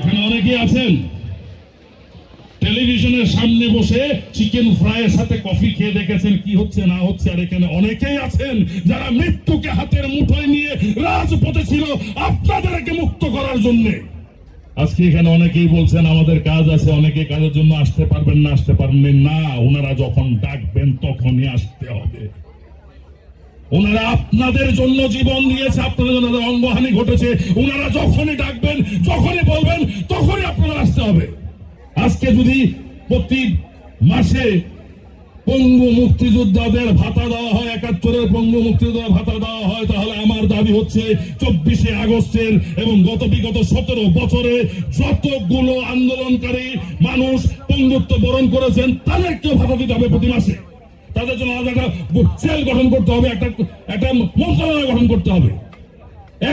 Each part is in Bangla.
এখানে অনেকেই আছেন টেলিভিশনের সামনে বসে চিকেন ফ্রাইয়ের সাথে কফি খেয়ে দেখেছেন কি হচ্ছে না হচ্ছে। আর এখানে অনেকেই আছেন যারা মৃত্যুকে হাতের মুঠোয় নিয়ে রাজপথে ছিল আপনাদেরকে মুক্ত করার জন্য। আজকে এখানে অনেকেই বলছেন আমাদের কাজ আছে, অনেকে কাজের জন্য আসতে পারবেন না, আসতে পারবেন না। ওনারা যখন ডাকবেন তখনই আসতে হবে। ওনারা আপনাদের জন্য জীবন দিয়েছে, আপনাদের জন্য অঙ্গহানি ঘটেছে। ওনারা যখনই ডাকবেন, যখনই বলবেন, তখনই আপনাদের আসতে হবে। আজকে যদি প্রতি মাসে পঙ্গু মুক্তিযোদ্ধাদের ভাতা দেওয়া হয়, 71-এর পঙ্গু মুক্তিযোদ্ধার ভাতা দেওয়া হয়, তাহলে আমার দাবি হচ্ছে 24শে আগস্টের এবং বিগত 17 বছরে যতগুলো আন্দোলনকারী মানুষ পঙ্গুত্ব বরণ করেছেন তাদেরকেও ভাতা দিতে হবে প্রতি মাসে। তাদের জন্য একটা সেল গঠন করতে হবে, একটা মন্ত্রণালয় গঠন করতে হবে।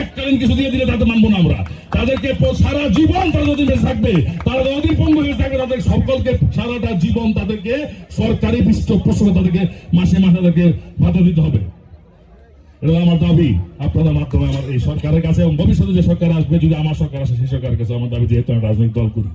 এককালীন কিছু দিয়ে দিলে তাদের মানবো না আমরা। তাদেরকে সারা জীবন তারা যদি বেঁচে থাকবে, তারা যতদিন পঙ্গু হয়ে থাকবে, তাদের সকলকে সারাটা জীবন তাদেরকে সরকারি পৃষ্ঠপোষকতা তাদেরকে মাসে মাসে তাদেরকে ভাতা দিতে হবে। এটা আমার দাবি আপনাদের মাধ্যমে আমার এই সরকারের কাছে এবং ভবিষ্যতে যে সরকার আসবে, যদি আমার সরকার আসে সেই সরকারের কাছে আমার দাবি, যেহেতু আমি রাজনৈতিক দল করি।